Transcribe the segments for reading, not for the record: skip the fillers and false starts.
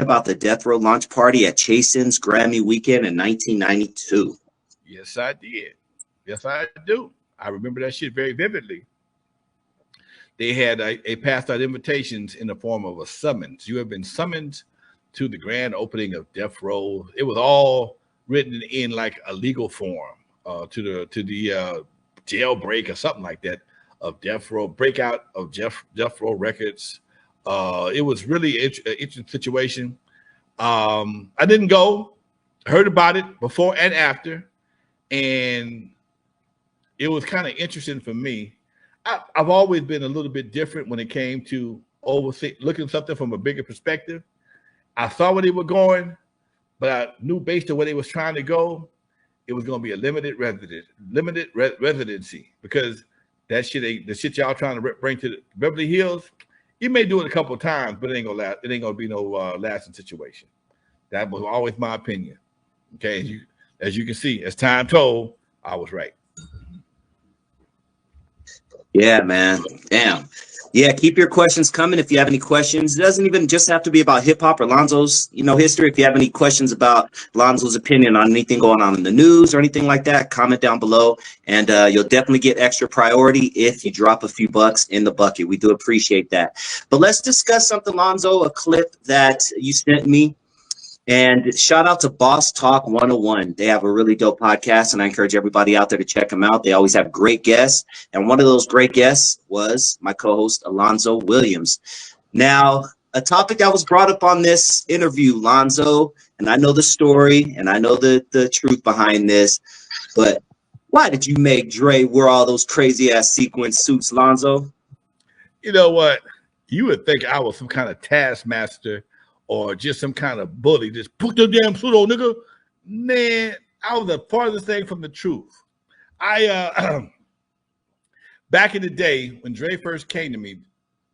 about the Death Row launch party at Chasen's Grammy weekend in 1992. Yes, I did. Yes, I do. I remember that shit very vividly. They had a passed out invitations in the form of a summons. You have been summoned to the grand opening of Death Row. It was all written in like a legal form to the jailbreak or something like that of Death Row, breakout of Death Row Records. It was really an interesting situation. I didn't go, heard about it before and after, and it was kind of interesting for me. I've always been a little bit different when it came to looking at something from a bigger perspective. I saw where they were going, but I knew based on where they was trying to go, it was going to be a limited residency because that shit ain't the shit y'all trying to bring to the Beverly Hills. You may do it a couple of times, but it ain't gonna last. It ain't gonna be no lasting situation. That was always my opinion. Okay, as you can see, as time told, I was right. Yeah, man. Damn. Yeah, keep your questions coming if you have any questions. It doesn't even just have to be about hip hop or Lonzo's, history. If you have any questions about Lonzo's opinion on anything going on in the news or anything like that, comment down below, and you'll definitely get extra priority if you drop a few bucks in the bucket. We do appreciate that. But let's discuss something, Lonzo, a clip that you sent me. And shout out to Boss Talk 101. They have a really dope podcast, and I encourage everybody out there to check them out. They always have great guests. And one of those great guests was my co-host, Alonzo Williams. Now, a topic that was brought up on this interview, Lonzo, and I know the story, and I know the truth behind this, but why did you make Dre wear all those crazy-ass sequin suits, Lonzo? You know what? You would think I was some kind of taskmaster or just some kind of bully. Just put the damn suit on, nigga. Man, I was the farthest thing from the truth. I back in the day when Dre first came to me,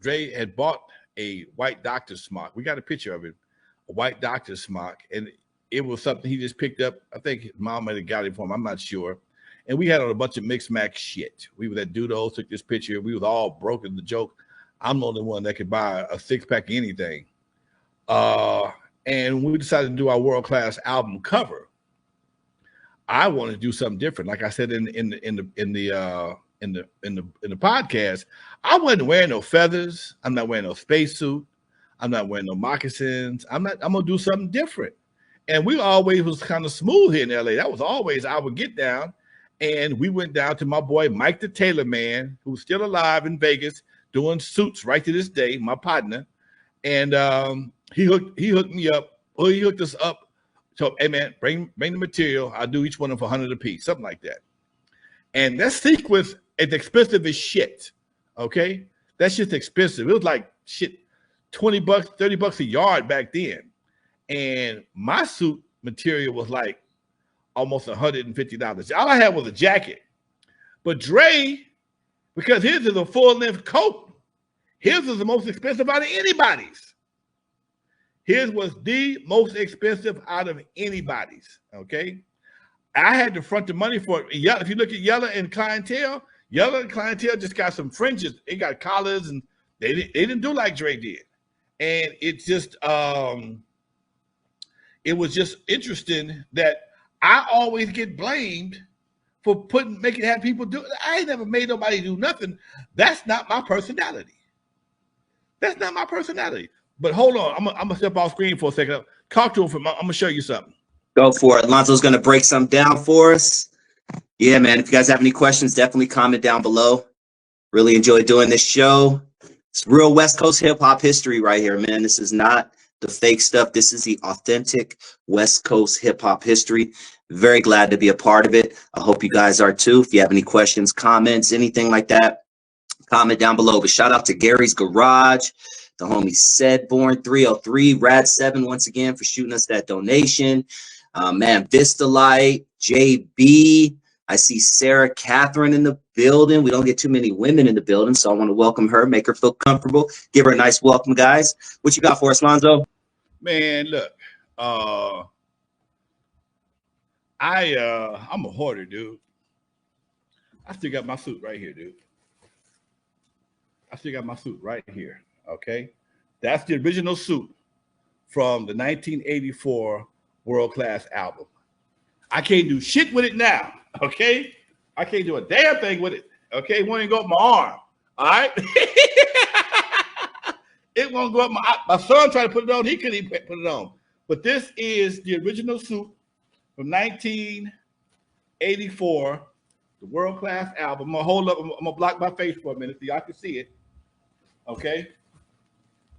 Dre had bought a white doctor's smock. We got a picture of it, a white doctor's smock, and it was something he just picked up. I think his mom might have got it for him. I'm not sure. And we had on a bunch of mixed max shit. We were at Dudos, took this picture. We was all broken. The joke, I'm the only one that could buy a six-pack of anything. And we decided to do our world-class album cover. I wanted to do something different. Like I said in the podcast, I wasn't wearing no feathers. I'm not wearing no spacesuit. I'm not wearing no moccasins. I'm gonna do something different. And we always was kind of smooth here in LA. That was always our get down. And we went down to my boy Mike the Tailor Man, who's still alive in Vegas, doing suits right to this day, my partner. And he hooked me up, or he hooked us up. So, hey man, bring the material. I'll do each one of them for 100 a piece, something like that. And that sequence is expensive as shit. Okay, that's just expensive. It was like shit, $20, $30 a yard back then. And my suit material was like almost $150. All I had was a jacket. But Dre, because his is a full-length coat, his was the most expensive out of anybody's. His was the most expensive out of anybody's, okay? I had to front the money for it. If you look at Yella and Clientele just got some fringes. They got collars, and they didn't do like Dre did. And it just, it was just interesting that I always get blamed for have people do it. I ain't never made nobody do nothing. That's not my personality. That's not my personality. But hold on, I'm gonna step off screen for a second. Talk to him. I'm gonna show you something. Go for it. Lonzo's gonna break some down for us. Yeah, man. If you guys have any questions, definitely comment down below. Really enjoy doing this show. It's real West Coast hip hop history right here, man. This is not the fake stuff. This is the authentic West Coast hip hop history. Very glad to be a part of it. I hope you guys are too. If you have any questions, comments, anything like that, comment down below. But shout out to Gary's Garage, the homie Sedborn 303, Rad7 once again for shooting us that donation. Man, Vista Light, JB. I see Sarah Catherine in the building. We don't get too many women in the building, so I want to welcome her, make her feel comfortable, give her a nice welcome, guys. What you got for us, Lonzo? Man, look, I'm a hoarder, dude. I still got my suit right here, dude. I still got my suit right here. Okay, that's the original suit from the 1984 World Class album. I can't do shit with it now, okay? I can't do a damn thing with it, okay? It won't even go up my arm, all right? It won't go up my son tried to put it on. He couldn't even put it on. But this is the original suit from 1984, the World Class album. I'm going to hold up. I'm going to block my face for a minute so y'all can see it, okay?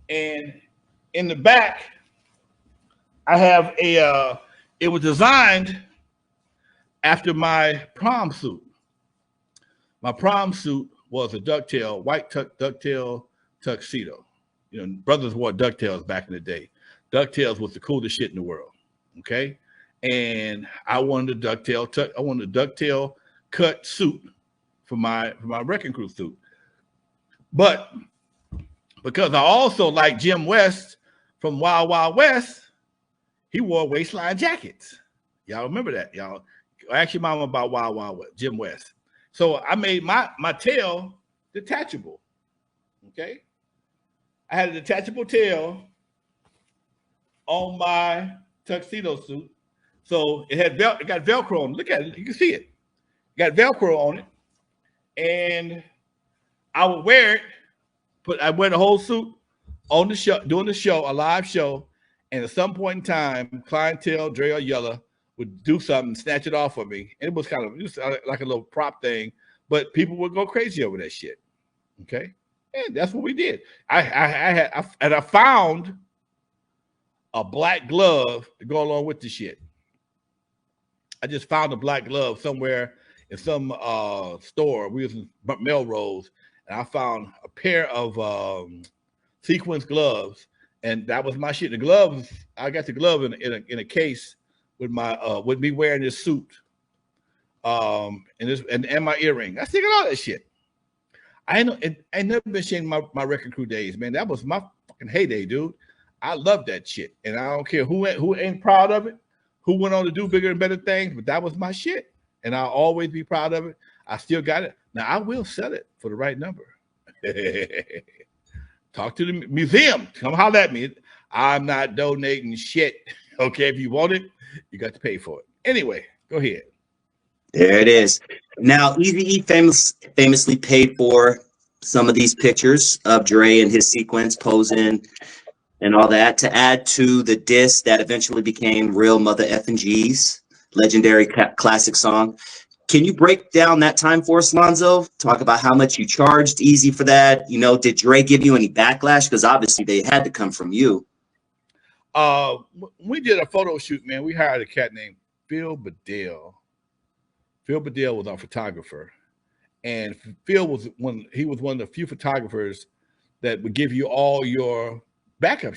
And in the back, I have a, it was designed after my prom suit. My prom suit was a ducktail, white ducktail tuxedo. You know, brothers wore ducktails back in the day. Ducktails was the coolest shit in the world. Okay. And I wanted a ducktail cut suit for my wrecking crew suit. But because I also like Jim West from Wild Wild West, he wore waistline jackets. Y'all remember that, y'all? Actually, mama about Wild Wild West, Jim West. So I made my tail detachable. Okay. I had a detachable tail on my tuxedo suit. So it had it got Velcro on it. Look at it. You can see it. It got Velcro on it. And I would wear it, I wear the whole suit on the show, doing the show, a live show. And at some point in time, clientele, Dre or Yella, would do something, snatch it off of me. And it was kind of just like a little prop thing, but people would go crazy over that shit. Okay. And that's what we did. I found a black glove to go along with the shit. I just found a black glove somewhere in some store. We was in Melrose, and I found a pair of sequence gloves, and that was my shit. The gloves, I got the glove in a case with my with me wearing this suit, and my earring. I still got all that shit. I never been ashamed of my wrecking crew days, man. That was my fucking heyday, dude. I love that shit, and I don't care who ain't proud of it, who went on to do bigger and better things, but that was my shit, and I'll always be proud of it. I still got it. Now I will sell it for the right number. Talk to the museum. Come holler at me. I'm not donating shit. Okay, if you want it, you got to pay for it. Anyway, go ahead. There it is. Now, Eazy E famously paid for some of these pictures of Dre and his sequence posing and all that to add to the diss that eventually became Real Mother Effin' G's legendary classic song. Can you break down that time for us, Lonzo? Talk about how much you charged Eazy for that. You know, did Dre give you any backlash? Because obviously they had to come from you. We did a photo shoot, man. We hired a cat named Phil Bedell. Phil Bedell was our photographer, and Phil was one of the few photographers that would give you all your backup